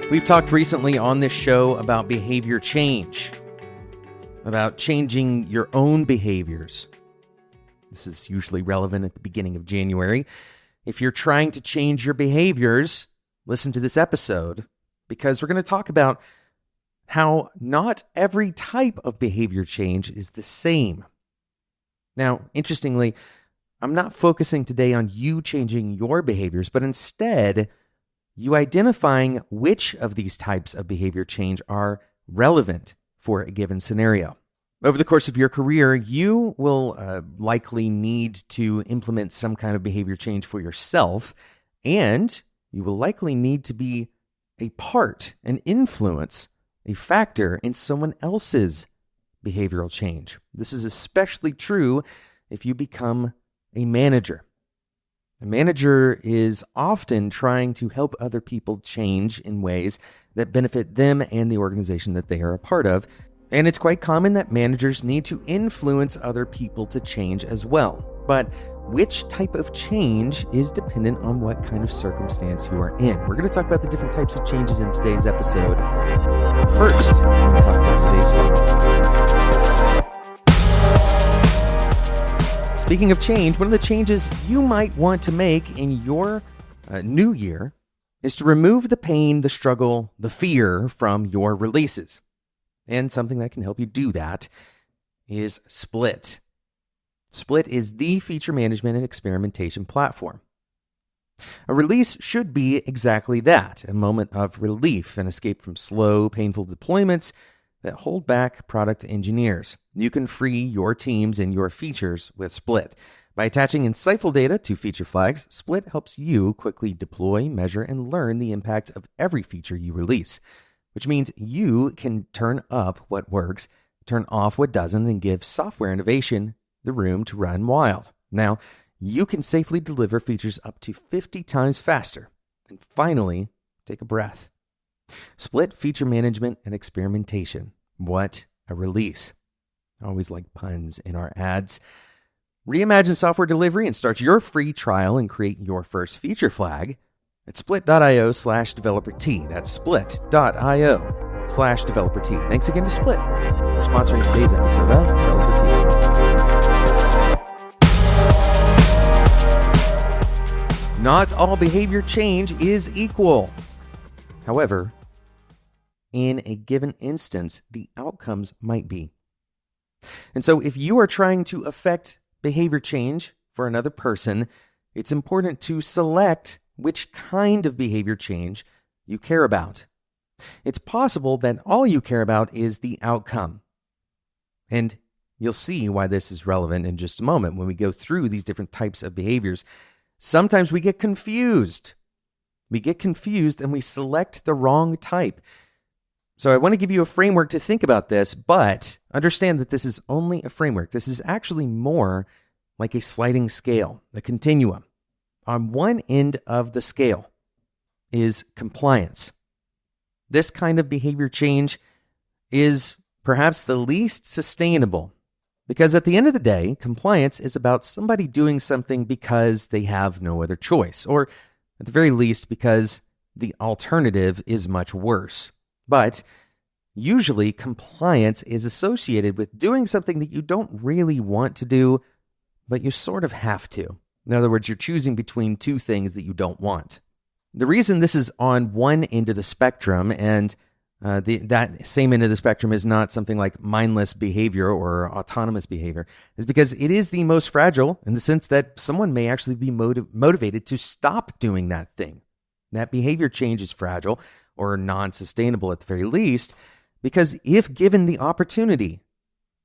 We've talked recently on this show about behavior change, about changing your own behaviors. This is usually relevant at the beginning of January. If you're trying to change your behaviors, listen to this episode because we're going to talk about how not every type of behavior change is the same. Now, interestingly, I'm not focusing today on you changing your behaviors, but instead you identifying which of these types of behavior change are relevant for a given scenario. Over the course of your career, you will likely need to implement some kind of behavior change for yourself, and you will likely need to be a part, an influence, a factor in someone else's behavioral change. This is especially true if you become a manager. A manager is often trying to help other people change in ways that benefit them and the organization that they are a part of. And it's quite common that managers need to influence other people to change as well. But which type of change is dependent on what kind of circumstance you are in. We're going to talk about the different types of changes in today's episode. First, we're going to talk about today's sponsor. Speaking of change, one of the changes you might want to make in your new year is to remove the pain, the struggle, the fear from your releases. And something that can help you do that is Split. Split is the feature management and experimentation platform. A release should be exactly that, a moment of relief and escape from slow, painful deployments that hold back product engineers. You can free your teams and your features with Split. By attaching insightful data to feature flags, Split helps you quickly deploy, measure, and learn the impact of every feature you release, which means you can turn up what works, turn off what doesn't, and give software innovation the room to run wild. Now, you can safely deliver features up to 50 times faster. And finally, take a breath. Split feature management and experimentation. What a release. I always like puns in our ads. Reimagine software delivery and start your free trial and create your first feature flag at split.io/developer-t. That's split.io/developer-t. Thanks again to Split for sponsoring today's episode of Developer T. Not all behavior change is equal. However, in a given instance, the outcomes might be. And so if you are trying to affect behavior change for another person, it's important to select which kind of behavior change you care about. It's possible that all you care about is the outcome. And you'll see why this is relevant in just a moment when we go through these different types of behaviors. Sometimes we get confused. We get confused and we select the wrong type. So I want to give you a framework to think about this, but understand that this is only a framework. This is actually more like a sliding scale, a continuum. On one end of the scale is compliance. This kind of behavior change is perhaps the least sustainable because at the end of the day, compliance is about somebody doing something because they have no other choice, or at the very least because the alternative is much worse. But usually compliance is associated with doing something that you don't really want to do, but you sort of have to. In other words, you're choosing between two things that you don't want. The reason this is on one end of the spectrum, and that same end of the spectrum is not something like mindless behavior or autonomous behavior, is because it is the most fragile in the sense that someone may actually be motivated to stop doing that thing. That behavior change is fragile or non-sustainable at the very least, because if given the opportunity,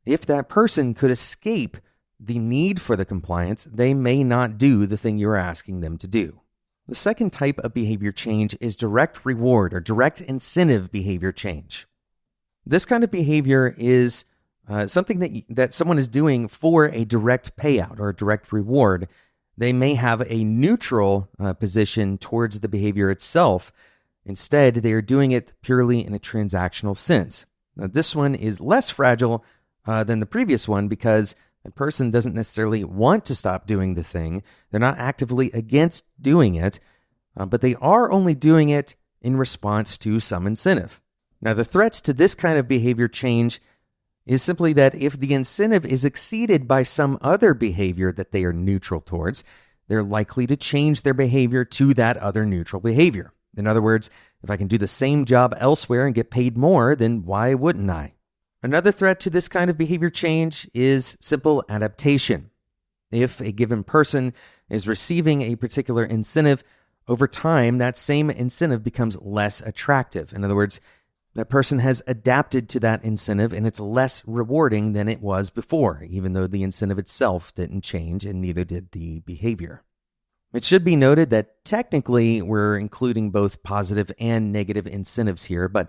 if that person could escape the need for the compliance, they may not do the thing you're asking them to do. The second type of behavior change is direct reward or direct incentive behavior change. This kind of behavior is something that someone is doing for a direct payout or a direct reward. They may have a neutral position towards the behavior itself. Instead, they are doing it purely in a transactional sense. Now, this one is less fragile than the previous one because a person doesn't necessarily want to stop doing the thing. They're not actively against doing it, but they are only doing it in response to some incentive. Now, the threats to this kind of behavior change is simply that if the incentive is exceeded by some other behavior that they are neutral towards, they're likely to change their behavior to that other neutral behavior. In other words, if I can do the same job elsewhere and get paid more, then why wouldn't I? Another threat to this kind of behavior change is simple adaptation. If a given person is receiving a particular incentive, over time, that same incentive becomes less attractive. In other words, that person has adapted to that incentive and it's less rewarding than it was before, even though the incentive itself didn't change and neither did the behavior. It should be noted that technically we're including both positive and negative incentives here, but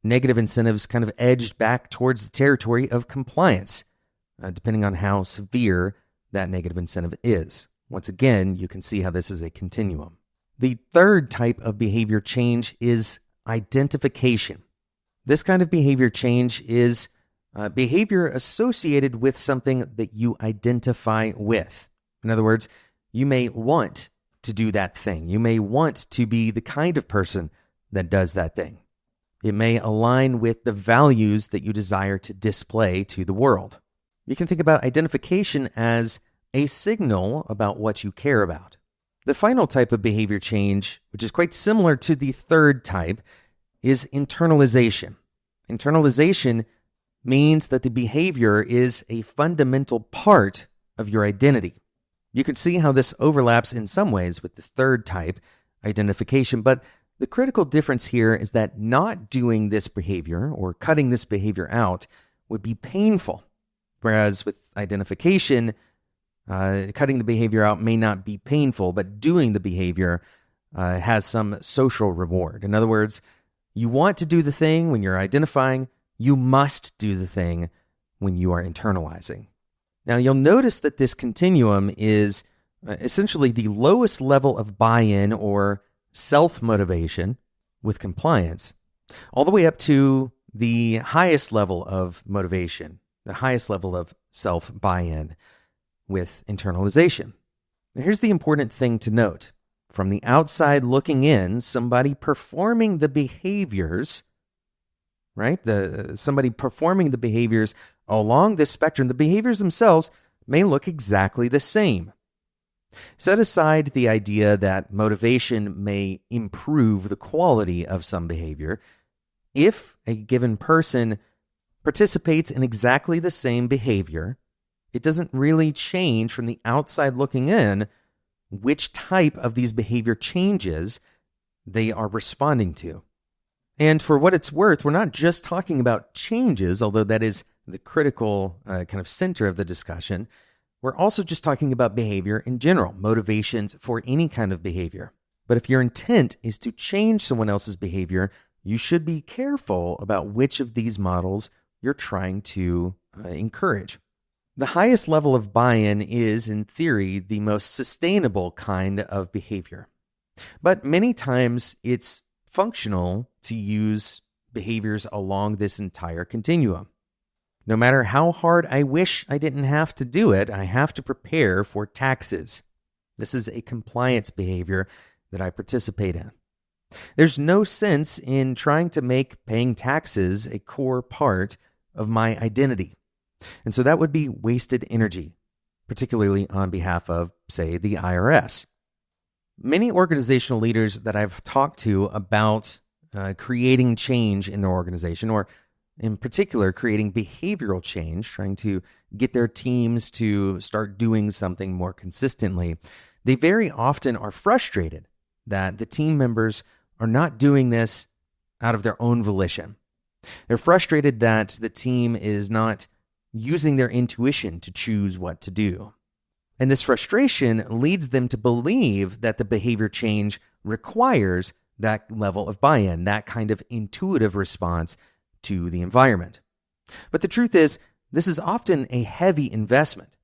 negative incentives kind of edged back towards the territory of compliance, depending on how severe that negative incentive is. Once again, you can see how this is a continuum. The third type of behavior change is identification. This kind of behavior change is behavior associated with something that you identify with. In other words, you may want to do that thing. You may want to be the kind of person that does that thing. It may align with the values that you desire to display to the world. You can think about identification as a signal about what you care about. The final type of behavior change, which is quite similar to the third type, is internalization. Internalization means that the behavior is a fundamental part of your identity. You can see how this overlaps in some ways with the third type, identification, but the critical difference here is that not doing this behavior or cutting this behavior out would be painful, whereas with identification, cutting the behavior out may not be painful, but doing the behavior has some social reward. In other words, you want to do the thing when you're identifying, you must do the thing when you are internalizing. Now, you'll notice that this continuum is essentially the lowest level of buy-in or self-motivation with compliance, all the way up to the highest level of motivation, the highest level of self-buy-in with internalization. Now, here's the important thing to note. From the outside looking in, somebody performing the behaviors, right? Somebody performing the behaviors along this spectrum, the behaviors themselves may look exactly the same. Set aside the idea that motivation may improve the quality of some behavior. If a given person participates in exactly the same behavior, it doesn't really change from the outside looking in which type of these behavior changes they are responding to. And for what it's worth, we're not just talking about changes, although that is the critical kind of center of the discussion. We're also just talking about behavior in general, motivations for any kind of behavior. But if your intent is to change someone else's behavior, you should be careful about which of these models you're trying to encourage. The highest level of buy-in is, in theory, the most sustainable kind of behavior. But many times it's functional to use behaviors along this entire continuum. No matter how hard I wish I didn't have to do it, I have to prepare for taxes. This is a compliance behavior that I participate in. There's no sense in trying to make paying taxes a core part of my identity. And so that would be wasted energy, particularly on behalf of, say, the IRS. Many organizational leaders that I've talked to about creating change in their organization, or in particular, creating behavioral change, trying to get their teams to start doing something more consistently, they very often are frustrated that the team members are not doing this out of their own volition. They're frustrated that the team is not using their intuition to choose what to do. And this frustration leads them to believe that the behavior change requires that level of buy-in, that kind of intuitive response to the environment. But the truth is, this is often a heavy investment.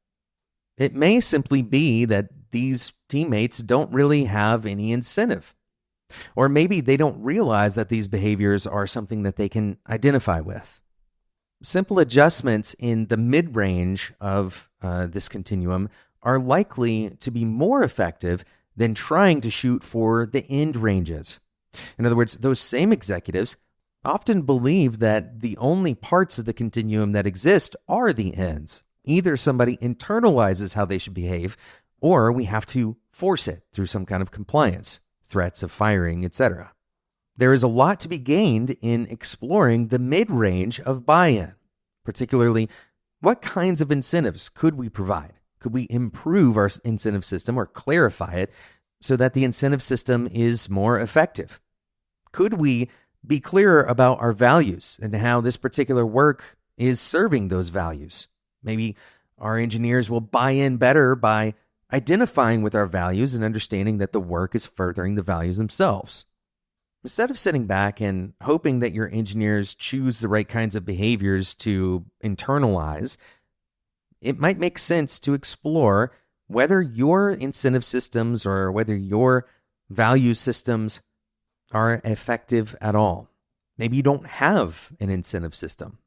It may simply be that these teammates don't really have any incentive. Or maybe they don't realize that these behaviors are something that they can identify with. Simple adjustments in the mid-range of this continuum are likely to be more effective than trying to shoot for the end ranges. In other words, those same executives often believe that the only parts of the continuum that exist are the ends. Either somebody internalizes how they should behave, or we have to force it through some kind of compliance, threats of firing, etc. There is a lot to be gained in exploring the mid-range of buy-in, particularly what kinds of incentives could we provide? Could we improve our incentive system or clarify it so that the incentive system is more effective? Could we be clearer about our values and how this particular work is serving those values? Maybe our engineers will buy in better by identifying with our values and understanding that the work is furthering the values themselves. Instead of sitting back and hoping that your engineers choose the right kinds of behaviors to internalize, it might make sense to explore whether your incentive systems or whether your value systems are effective at all. Maybe you don't have an incentive system.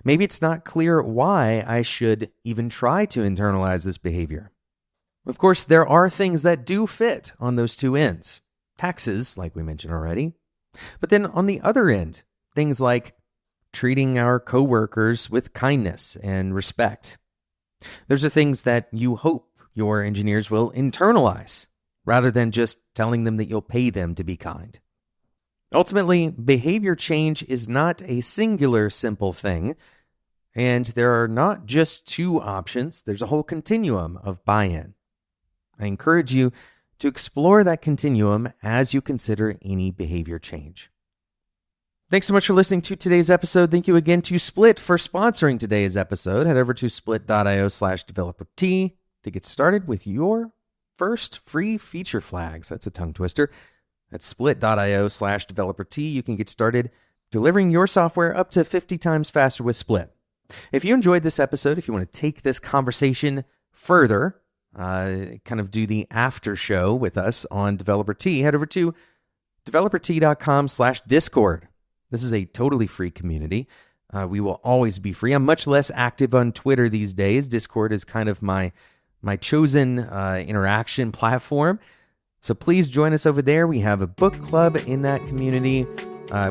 Maybe it's not clear why I should even try to internalize this behavior. Of course, there are things that do fit on those two ends. Taxes, like we mentioned already. But then on the other end, things like treating our coworkers with kindness and respect. Those are things that you hope your engineers will internalize, rather than just telling them that you'll pay them to be kind. Ultimately, behavior change is not a singular simple thing, and there are not just two options. There's a whole continuum of buy-in. I encourage you to explore that continuum as you consider any behavior change. Thanks so much for listening to today's episode. Thank you again to Split for sponsoring today's episode. Head over to split.io/developer-t to get started with your first free feature flags. That's a tongue twister. At split.io/developer-t, you can get started delivering your software up to 50 times faster with Split. If you enjoyed this episode, if you want to take this conversation further, kind of do the after show with us on Developer T, head over to developer-t.com/discord. This is a totally free community. We will always be free. I'm much less active on Twitter these days. Discord is kind of my chosen interaction platform. So please join us over there. We have a book club in that community.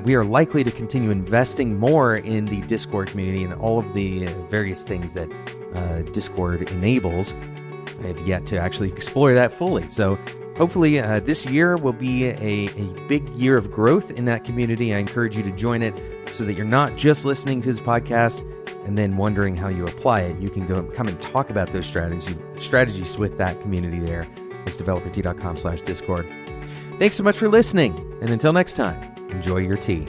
We are likely to continue investing more in the Discord community and all of the various things that Discord enables. I have yet to actually explore that fully. So hopefully this year will be a big year of growth in that community. I encourage you to join it so that you're not just listening to this podcast and then wondering how you apply it. You can come and talk about those strategies with that community there. It's developer-t.com/discord. Thanks so much for listening. And until next time, enjoy your tea.